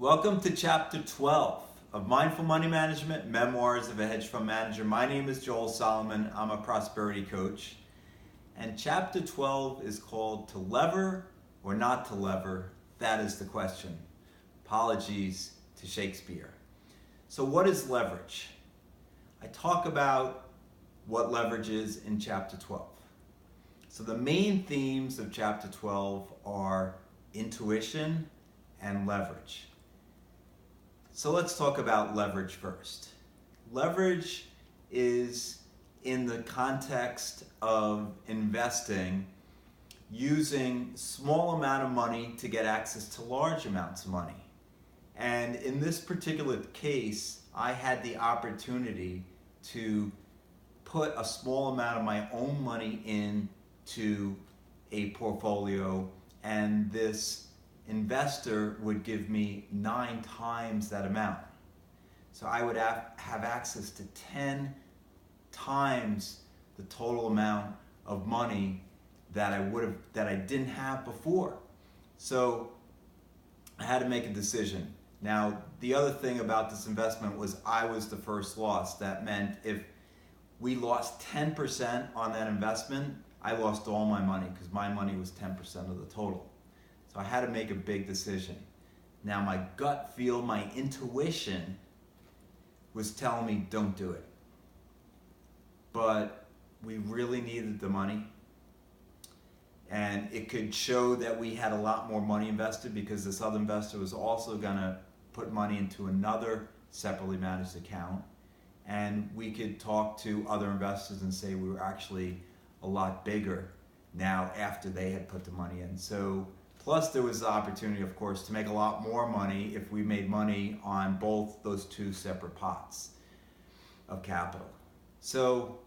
Welcome to Chapter 12 of Mindful Money Management, Memoirs of a Hedge Fund Manager. My name is Joel Solomon. I'm a prosperity coach. And Chapter 12 is called To Lever or Not to Lever? That is the question. Apologies to Shakespeare. So what is leverage? I talk about what leverage is in Chapter 12. So the main themes of Chapter 12 are intuition and leverage. So let's talk about leverage first. Leverage is in the context of investing using small amount of money to get access to large amounts of money. And in this particular case, I had the opportunity to put a small amount of my own money into a portfolio, and this investor would give me 9 times that amount. So I would have access to 10 times the total amount of money that I didn't have before. So I had to make a decision. Now, the other thing about this investment was I was the first loss. That meant if we lost 10% on that investment, I lost all my money because my money was 10% of the total. So I had to make a big decision. Now my gut feel, my intuition was telling me don't do it. But we really needed the money. And it could show that we had a lot more money invested because this other investor was also gonna put money into another separately managed account. And we could talk to other investors and say we were actually a lot bigger now after they had put the money in. So plus there was the opportunity, of course, to make a lot more money if we made money on both those two separate pots of capital. So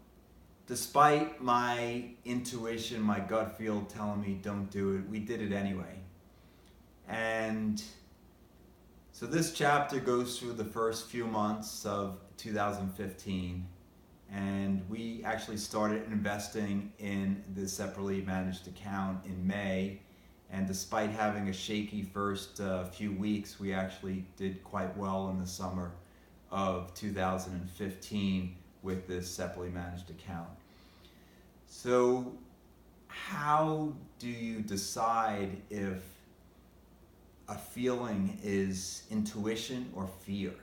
despite my intuition, my gut feel telling me don't do it, we did it anyway. And so this chapter goes through the first few months of 2015, and we actually started investing in this separately managed account in May. And despite having a shaky first few weeks, we actually did quite well in the summer of 2015 with this separately managed account. So how do you decide if a feeling is intuition or fear?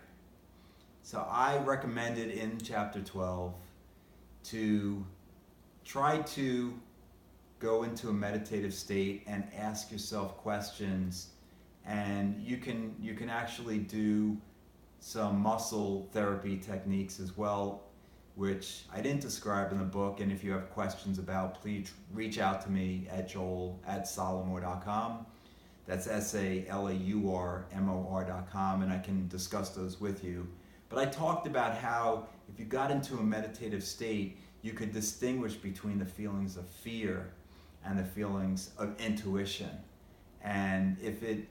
So I recommended in Chapter 12 to try to go into a meditative state and ask yourself questions, and you can actually do some muscle therapy techniques as well, which I didn't describe in the book. And if you have questions about, please reach out to me at joel@salamour.com. That's SALAURMOR.com, and I can discuss those with you. But I talked about how if you got into a meditative state, you could distinguish between the feelings of fear and the feelings of intuition. And if it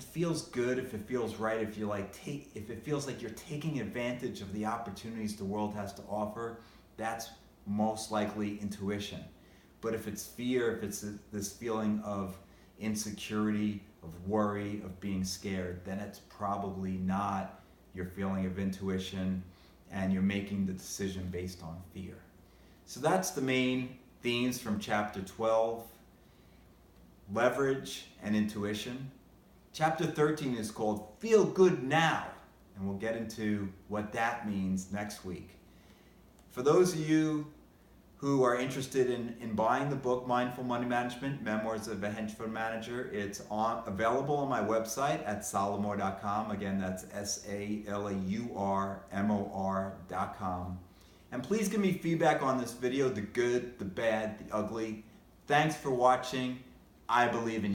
feels good, if it feels right, if it feels like you're taking advantage of the opportunities the world has to offer, that's most likely intuition. But if it's fear, if it's this feeling of insecurity, of worry, of being scared, then it's probably not your feeling of intuition, and you're making the decision based on fear. So that's the main themes from Chapter 12, leverage and intuition. Chapter 13 is called Feel Good Now, and we'll get into what that means next week. For those of you who are interested in buying the book Mindful Money Management, Memoirs of a Hedge Fund Manager, it's available on my website at salamour.com. Again, that's SALAURMOR.com. And please give me feedback on this video, the good, the bad, the ugly. Thanks for watching. I believe in you.